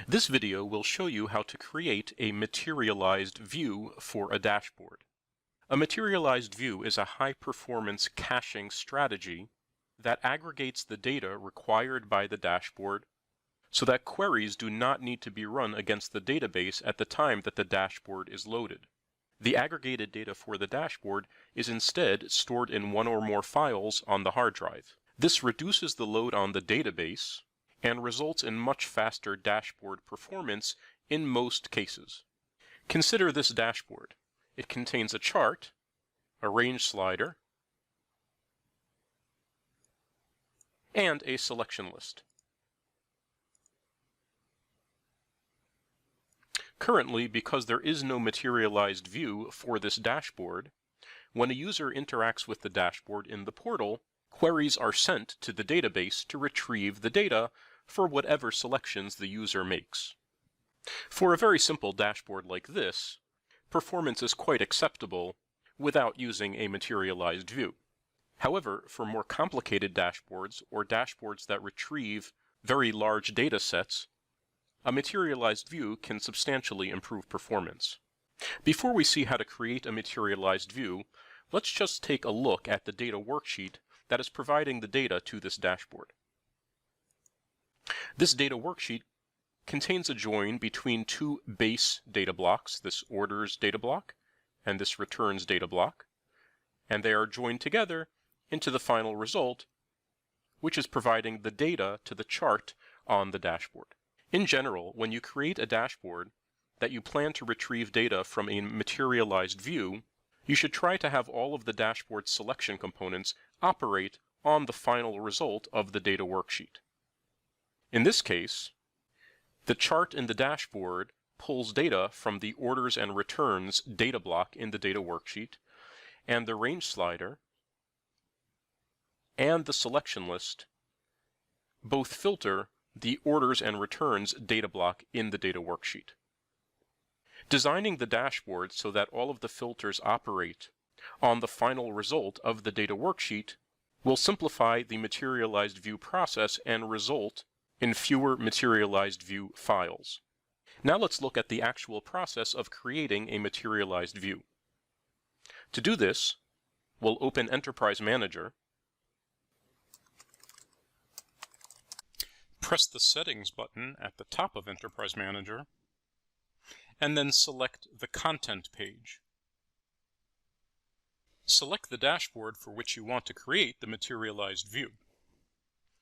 This video will show you how to create a materialized view for a dashboard. A materialized view is a high-performance caching strategy that aggregates the data required by the dashboard so that queries do not need to be run against the database at the time that the dashboard is loaded. The aggregated data for the dashboard is instead stored in one or more files on the hard drive. This reduces the load on the database and results in much faster dashboard performance in most cases. Consider this dashboard. It contains a chart, a range slider, and a selection list. Currently, because there is no materialized view for this dashboard, when a user interacts with the dashboard in the portal, queries are sent to the database to retrieve the data for whatever selections the user makes. For a very simple dashboard like this, performance is quite acceptable without using a materialized view. However, for more complicated dashboards or dashboards that retrieve very large data sets, a materialized view can substantially improve performance. Before we see how to create a materialized view, let's just take a look at the data worksheet that is providing the data to this dashboard. This data worksheet contains a join between two base data blocks, this orders data block and this returns data block, and they are joined together into the final result, which is providing the data to the chart on the dashboard. In general, when you create a dashboard that you plan to retrieve data from a materialized view, you should try to have all of the dashboard selection components operate on the final result of the data worksheet. In this case, the chart in the dashboard pulls data from the orders and returns data block in the data worksheet, and the range slider and the selection list both filter the orders and returns data block in the data worksheet. Designing the dashboard so that all of the filters operate on the final result of the data worksheet will simplify the materialized view process and result in fewer materialized view files. Now let's look at the actual process of creating a materialized view. To do this, we'll open Enterprise Manager, press the Settings button at the top of Enterprise Manager, and then select the Content page. Select the dashboard for which you want to create the materialized view.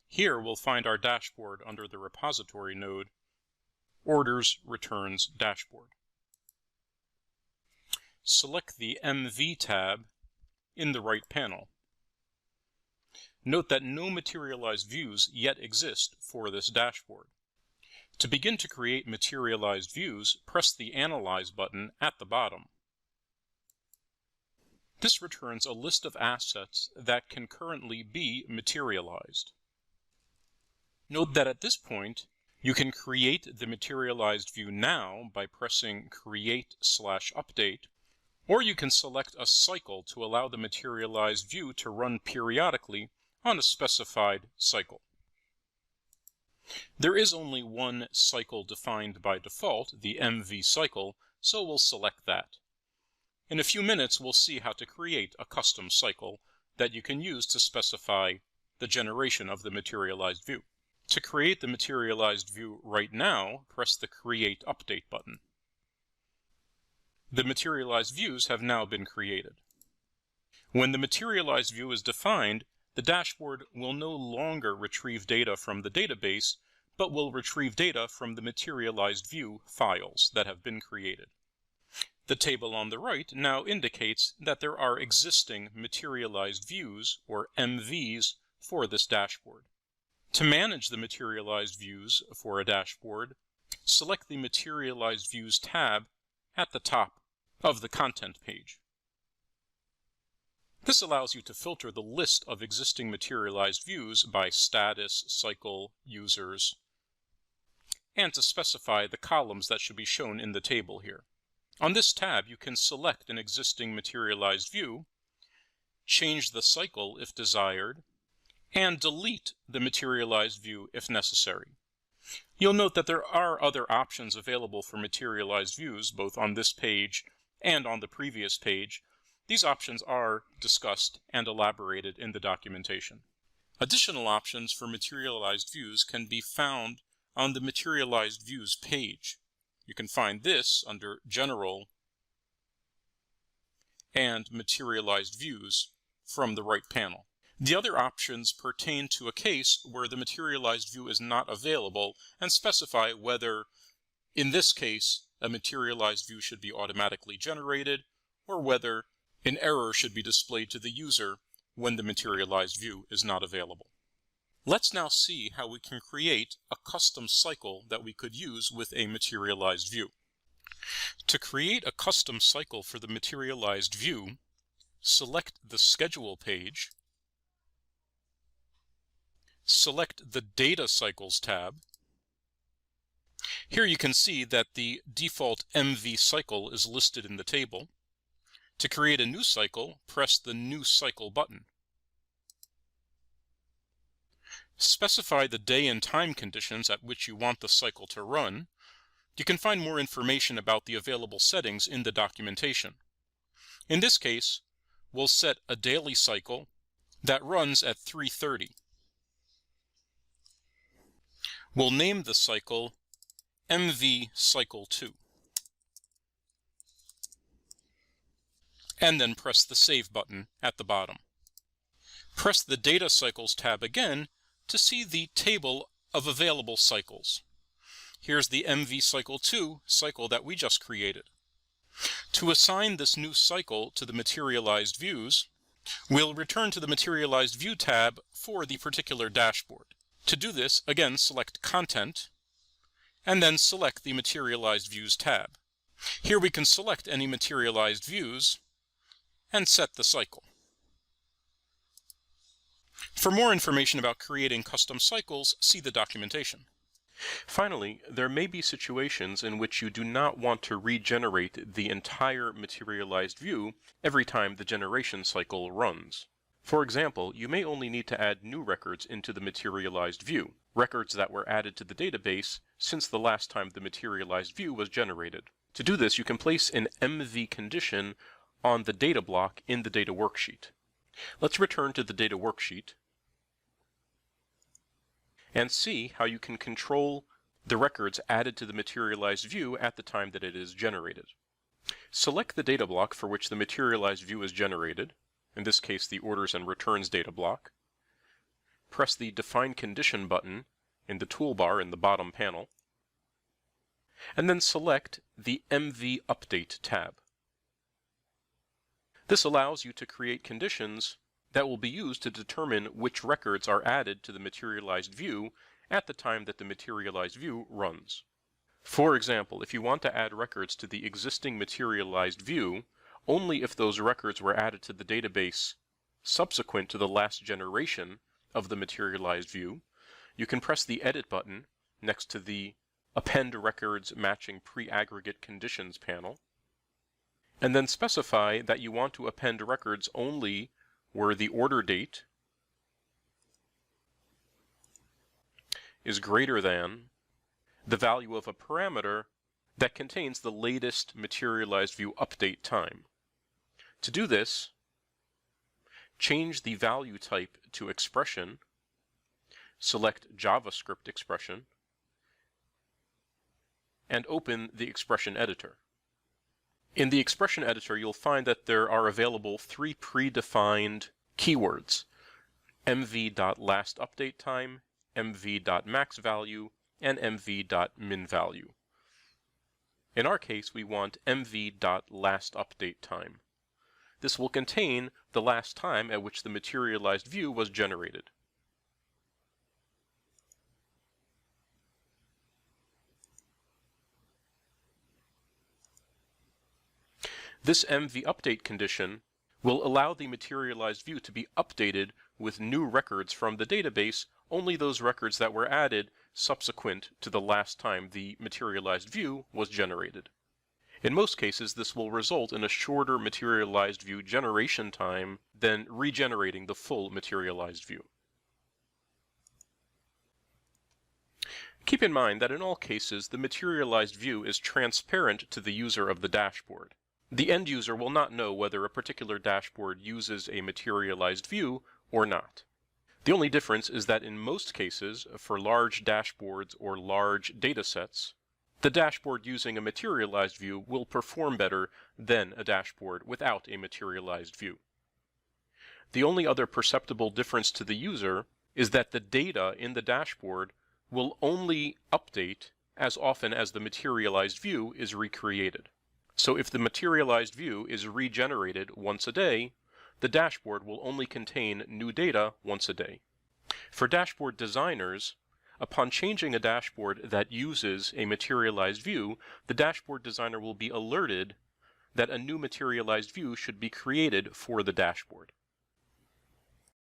Here we'll find our dashboard under the repository node, Orders Returns Dashboard. Select the MV tab in the right panel. Note that no materialized views yet exist for this dashboard. To begin to create materialized views, press the Analyze button at the bottom. This returns a list of assets that can currently be materialized. Note that at this point, you can create the materialized view now by pressing Create/Update, or you can select a cycle to allow the materialized view to run periodically on a specified cycle. There is only one cycle defined by default, the MV cycle, so we'll select that. In a few minutes, we'll see how to create a custom cycle that you can use to specify the generation of the materialized view. To create the materialized view right now, press the Create Update button. The materialized views have now been created. When the materialized view is defined, the dashboard will no longer retrieve data from the database, but will retrieve data from the materialized view files that have been created. The table on the right now indicates that there are existing materialized views, or MVs, for this dashboard. To manage the materialized views for a dashboard, select the Materialized Views tab at the top of the Content page. This allows you to filter the list of existing materialized views by status, cycle, users, and to specify the columns that should be shown in the table here. On this tab, you can select an existing materialized view, change the cycle if desired, and delete the materialized view if necessary. You'll note that there are other options available for materialized views, both on this page and on the previous page. These options are discussed and elaborated in the documentation. Additional options for materialized views can be found on the Materialized Views page. You can find this under General and Materialized Views from the right panel. The other options pertain to a case where the materialized view is not available and specify whether, in this case, a materialized view should be automatically generated or whether an error should be displayed to the user when the materialized view is not available. Let's now see how we can create a custom cycle that we could use with a materialized view. To create a custom cycle for the materialized view, select the Schedule page, select the Data Cycles tab. Here you can see that the default MV cycle is listed in the table. To create a new cycle, press the New Cycle button. Specify the day and time conditions at which you want the cycle to run. You can find more information about the available settings in the documentation. In this case, we'll set a daily cycle that runs at 3:30. We'll name the cycle MV Cycle 2. And then press the Save button at the bottom. Press the Data Cycles tab again to see the table of available cycles. Here's the MV Cycle 2 cycle that we just created. To assign this new cycle to the materialized views, we'll return to the Materialized View tab for the particular dashboard. To do this, again select Content, and then select the Materialized Views tab. Here we can select any materialized views and set the cycle. For more information about creating custom cycles, see the documentation. Finally, there may be situations in which you do not want to regenerate the entire materialized view every time the generation cycle runs. For example, you may only need to add new records into the materialized view, records that were added to the database since the last time the materialized view was generated. To do this, you can place an MV condition on the data block in the data worksheet. Let's return to the data worksheet and see how you can control the records added to the materialized view at the time that it is generated. Select the data block for which the materialized view is generated, in this case the orders and returns data block. Press the Define Condition button in the toolbar in the bottom panel, and then select the MV Update tab. This allows you to create conditions that will be used to determine which records are added to the materialized view at the time that the materialized view runs. For example, if you want to add records to the existing materialized view, only if those records were added to the database subsequent to the last generation of the materialized view, you can press the Edit button next to the Append Records Matching Pre-Aggregate Conditions panel, and then specify that you want to append records only where the order date is greater than the value of a parameter that contains the latest materialized view update time. To do this, change the value type to expression, select JavaScript expression, and open the expression editor. In the expression editor, you'll find that there are available three predefined keywords: mv.lastUpdateTime, mv.maxValue, and mv.minValue. In our case, we want mv.lastUpdateTime. This will contain the last time at which the materialized view was generated. This MV update condition will allow the materialized view to be updated with new records from the database, only those records that were added subsequent to the last time the materialized view was generated. In most cases, this will result in a shorter materialized view generation time than regenerating the full materialized view. Keep in mind that in all cases, the materialized view is transparent to the user of the dashboard. The end user will not know whether a particular dashboard uses a materialized view or not. The only difference is that in most cases, for large dashboards or large data sets, the dashboard using a materialized view will perform better than a dashboard without a materialized view. The only other perceptible difference to the user is that the data in the dashboard will only update as often as the materialized view is recreated. So if the materialized view is regenerated once a day, the dashboard will only contain new data once a day. For dashboard designers, upon changing a dashboard that uses a materialized view, the dashboard designer will be alerted that a new materialized view should be created for the dashboard.